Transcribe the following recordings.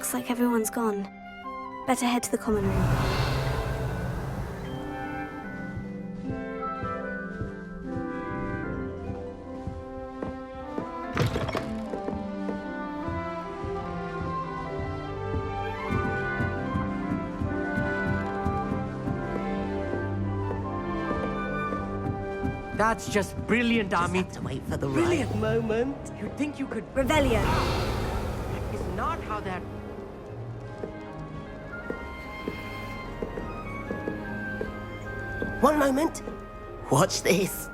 Looks like everyone's gone. Better head to the common room. That's just brilliant, Ami. Just have to wait for the Brilliant. right moment. You'd think you could... Revelio. That is not how that... One moment. Watch this.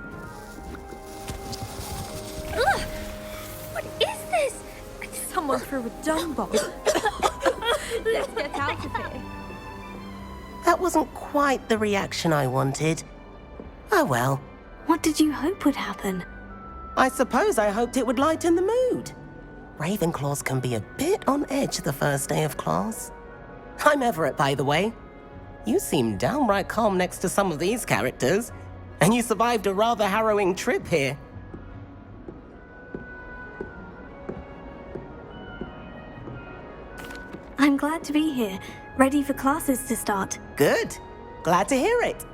Ugh! What is this? Someone threw a dung bomb. Let's get out of here. That wasn't quite the reaction I wanted. Oh well. What did you hope would happen? I suppose I hoped it would lighten the mood. Ravenclaws can be a bit on edge the first day of class. I'm Everett, by the way. You seem downright calm next to some of these characters, and you survived a rather harrowing trip here. I'm glad to be here, ready for classes to start. Good. Glad to hear it.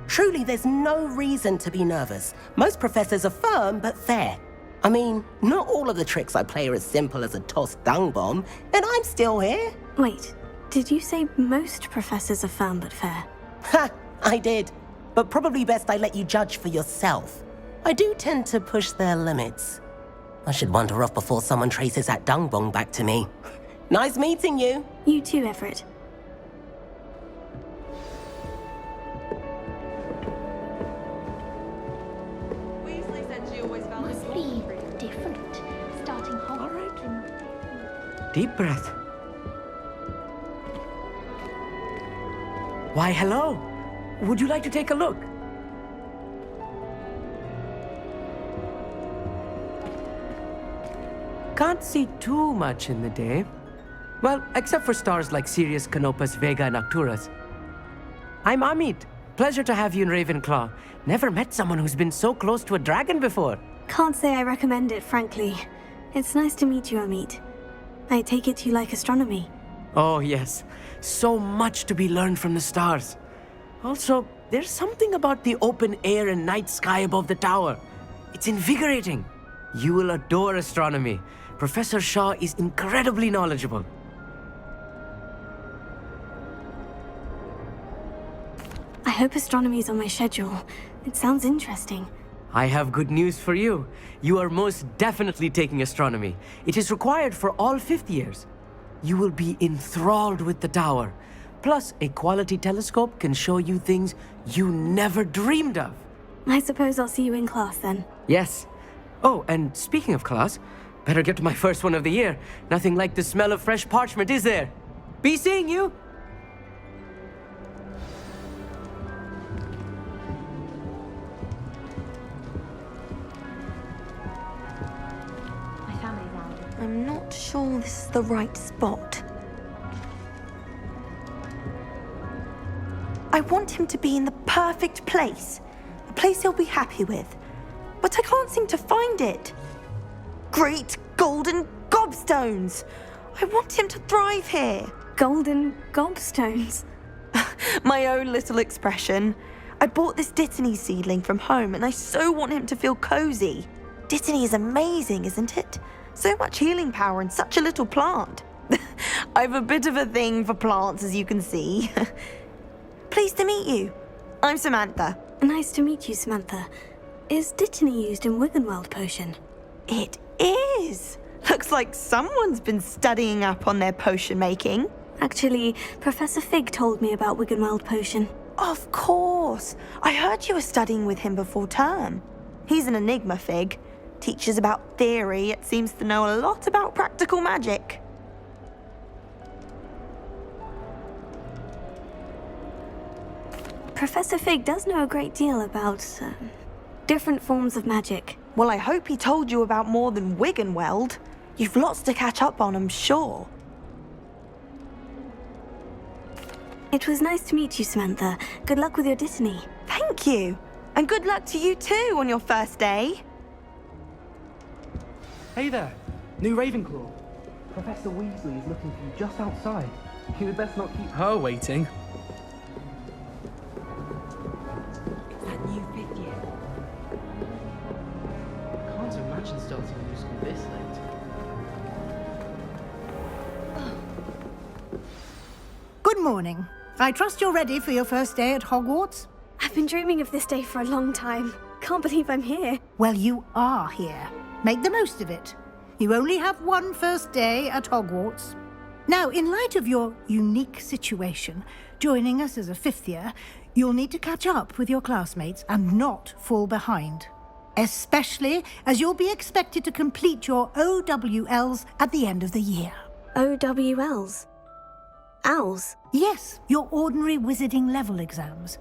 Truly, there's no reason to be nervous. Most professors are firm but fair. I mean, not all of the tricks I play are as simple as a tossed dung bomb, and I'm still here. Wait, did you say most professors are firm but fair? Ha! I did. But probably best I let you judge for yourself. I do tend to push their limits. I should wander off before someone traces that dung bomb back to me. Nice meeting you. You too, Everett. Must be different. Starting home. All right. Deep breath. Why, hello. Would you like to take a look? Can't see too much in the day. Well, except for stars like Sirius, Canopus, Vega, and Arcturus. I'm Amit. Pleasure to have you in Ravenclaw. Never met someone who's been so close to a dragon before. Can't say I recommend it, frankly. It's nice to meet you, Amit. I take it you like astronomy. Oh, yes. So much to be learned from the stars. Also, there's something about the open air and night sky above the tower. It's invigorating. You will adore astronomy. Professor Shaw is incredibly knowledgeable. I hope astronomy's on my schedule. It sounds interesting. I have good news for you. You are most definitely taking astronomy. It is required for all fifth years. You will be enthralled with the tower. Plus, a quality telescope can show you things you never dreamed of. I suppose I'll see you in class then. Yes. Oh, and speaking of class, better get to my first one of the year. Nothing like the smell of fresh parchment, is there? Be seeing you! My family's out. I'm not sure this is the right spot. I want him to be in the perfect place. A place he'll be happy with. But I can't seem to find it. Great golden gobstones! I want him to thrive here. Golden gobstones. My own little expression. I bought this Dittany seedling from home and I so want him to feel cozy. Dittany is amazing, isn't it? So much healing power in such a little plant. I've a bit of a thing for plants, as you can see. Pleased to meet you. I'm Samantha. Nice to meet you, Samantha. Is Dittany used in Wiggenweld potion? It is. Looks like someone's been studying up on their potion making. Actually, Professor Fig told me about Wiggenweld potion. Of course. I heard you were studying with him before term. He's an enigma, Fig. Teaches about theory, yet seems to know a lot about practical magic. Professor Fig does know a great deal about different forms of magic. Well, I hope he told you about more than Wiggenweld. You've lots to catch up on, I'm sure. It was nice to meet you, Samantha. Good luck with your Dittany. Thank you. And good luck to you too on your first day. Hey there, new Ravenclaw. Professor Weasley is looking for you just outside. You had best not keep her waiting. It's that new fifth year. Can't imagine starting a new school this late. Good morning. I trust you're ready for your first day at Hogwarts? I've been dreaming of this day for a long time. Can't believe I'm here. Well, you are here. Make the most of it. You only have one first day at Hogwarts. Now, in light of your unique situation, joining us as a fifth year, you'll need to catch up with your classmates and not fall behind. Especially as you'll be expected to complete your OWLs at the end of the year. OWLs? Owls? Yes, your ordinary wizarding level exams.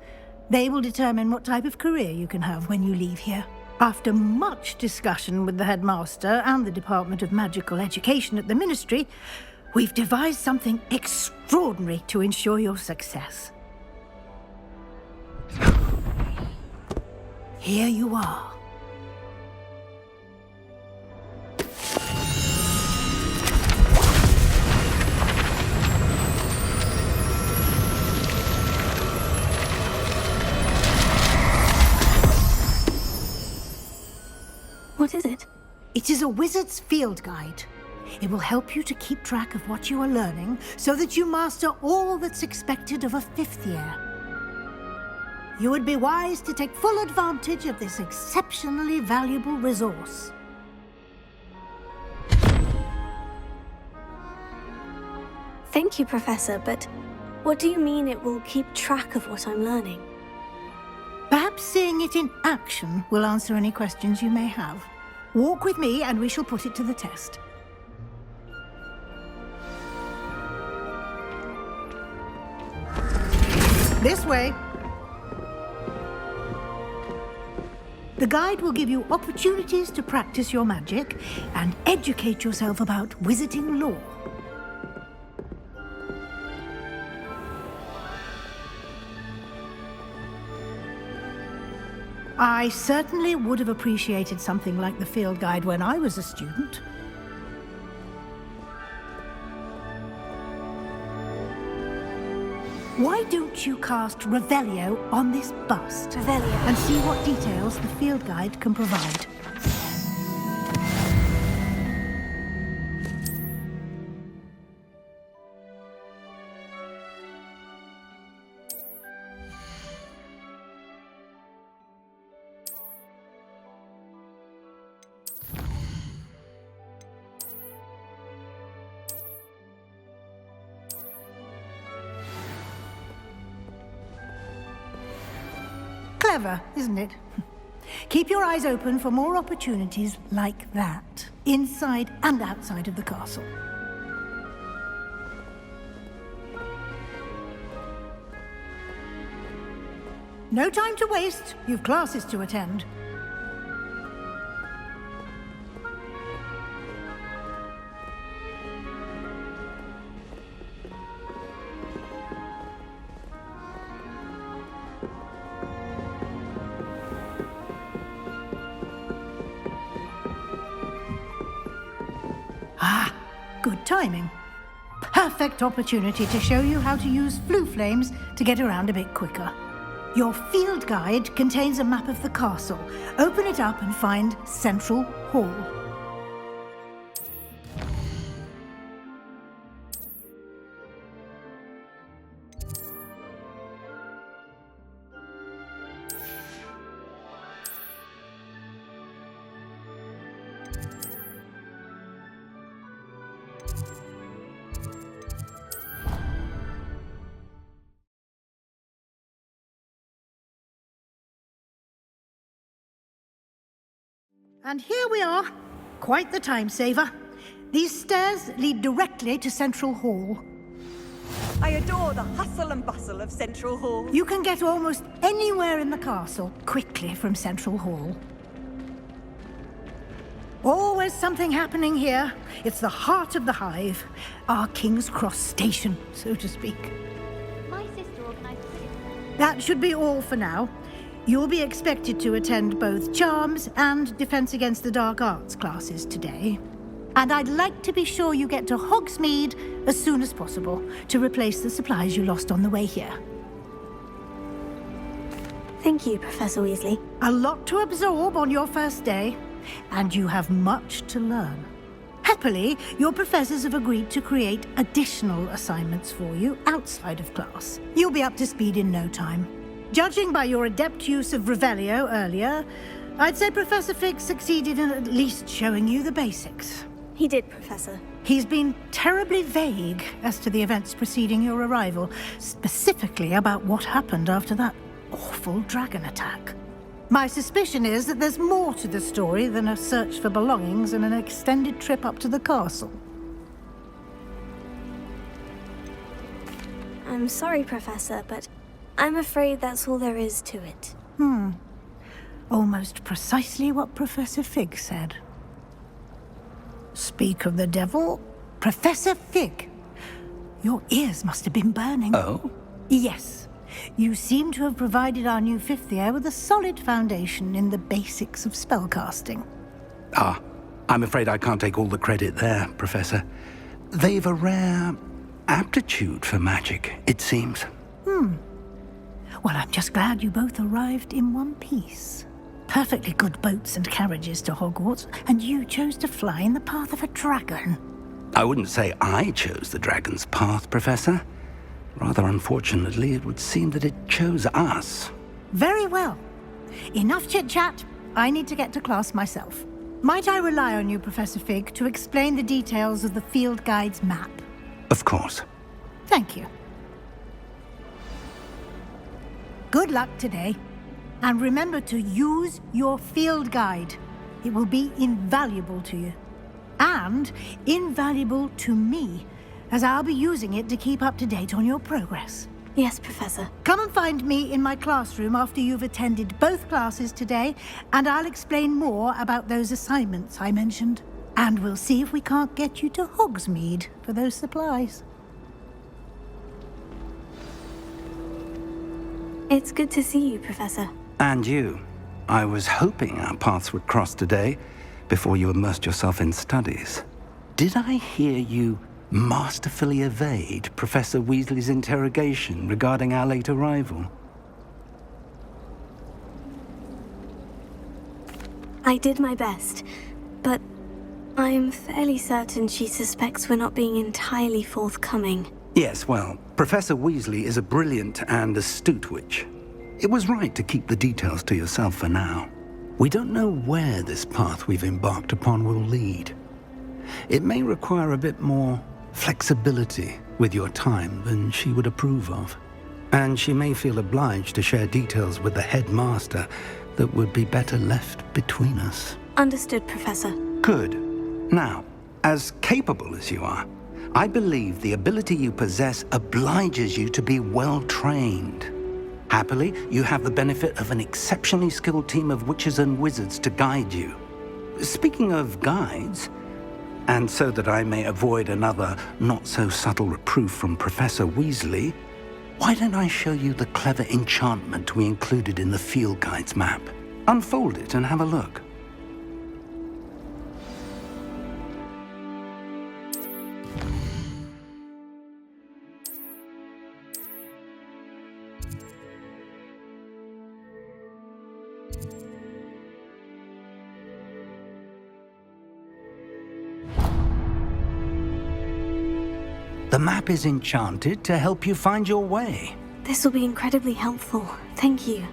They will determine what type of career you can have when you leave here. After much discussion with the headmaster and the Department of Magical Education at the Ministry, we've devised something extraordinary to ensure your success. Here you are. What is it? It is a wizard's field guide. It will help you to keep track of what you are learning so that you master all that's expected of a fifth year. You would be wise to take full advantage of this exceptionally valuable resource. Thank you, Professor, but what do you mean it will keep track of what I'm learning? Perhaps seeing it in action will answer any questions you may have. Walk with me and we shall put it to the test. This way. The guide will give you opportunities to practice your magic and educate yourself about wizarding lore. I certainly would have appreciated something like the field guide when I was a student. Why don't you cast Revelio on this bust? Revelio. And see what details the field guide can provide. Clever, isn't it? Keep your eyes open for more opportunities like that, inside and outside of the castle. No time to waste. You've classes to attend. Ah, good timing. Perfect opportunity to show you how to use flue flames to get around a bit quicker. Your field guide contains a map of the castle. Open it up and find Central Hall. And here we are. Quite the time saver. These stairs lead directly to Central Hall. I adore the hustle and bustle of Central Hall. You can get almost anywhere in the castle quickly from Central Hall. Always something happening here. It's the heart of the hive. Our King's Cross station, so to speak. My sister organised it. That should be all for now. You'll be expected to attend both Charms and Defense Against the Dark Arts classes today. And I'd like to be sure you get to Hogsmeade as soon as possible to replace the supplies you lost on the way here. Thank you, Professor Weasley. A lot to absorb on your first day, and you have much to learn. Happily, your professors have agreed to create additional assignments for you outside of class. You'll be up to speed in no time. Judging by your adept use of Revelio earlier, I'd say Professor Fig succeeded in at least showing you the basics. He did, Professor. He's been terribly vague as to the events preceding your arrival, specifically about what happened after that awful dragon attack. My suspicion is that there's more to the story than a search for belongings and an extended trip up to the castle. I'm sorry, Professor, but I'm afraid that's all there is to it. Almost precisely what Professor Fig said. Speak of the devil, Professor Fig. Your ears must have been burning. Oh? Yes. You seem to have provided our new fifth year with a solid foundation in the basics of spellcasting. Ah, I'm afraid I can't take all the credit there, Professor. They've a rare aptitude for magic, it seems. Well, I'm just glad you both arrived in one piece. Perfectly good boats and carriages to Hogwarts, and you chose to fly in the path of a dragon. I wouldn't say I chose the dragon's path, Professor. Rather unfortunately, it would seem that it chose us. Very well. Enough chit-chat. I need to get to class myself. Might I rely on you, Professor Fig, to explain the details of the field guide's map? Of course. Thank you. Good luck today. And remember to use your field guide. It will be invaluable to you. And invaluable to me, as I'll be using it to keep up to date on your progress. Yes, Professor. Come and find me in my classroom after you've attended both classes today, and I'll explain more about those assignments I mentioned. And we'll see if we can't get you to Hogsmeade for those supplies. It's good to see you, Professor. And you. I was hoping our paths would cross today, before you immersed yourself in studies. Did I hear you masterfully evade Professor Weasley's interrogation regarding our late arrival? I did my best, but I'm fairly certain she suspects we're not being entirely forthcoming. Yes, well, Professor Weasley is a brilliant and astute witch. It was right to keep the details to yourself for now. We don't know where this path we've embarked upon will lead. It may require a bit more flexibility with your time than she would approve of. And she may feel obliged to share details with the headmaster that would be better left between us. Understood, Professor. Good. Now, as capable as you are, I believe the ability you possess obliges you to be well trained. Happily, you have the benefit of an exceptionally skilled team of witches and wizards to guide you. Speaking of guides, and so that I may avoid another not-so-subtle reproof from Professor Weasley, why don't I show you the clever enchantment we included in the field guide's map? Unfold it and have a look. The map is enchanted to help you find your way. This will be incredibly helpful. Thank you.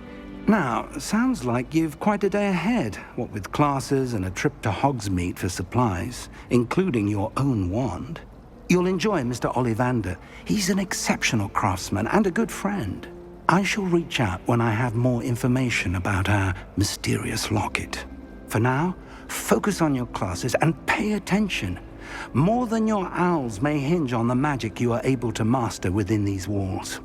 Now, sounds like you've quite a day ahead, what with classes and a trip to Hogsmeade for supplies, including your own wand. You'll enjoy Mr. Ollivander. He's an exceptional craftsman and a good friend. I shall reach out when I have more information about our mysterious locket. For now, focus on your classes and pay attention. More than your owls may hinge on the magic you are able to master within these walls.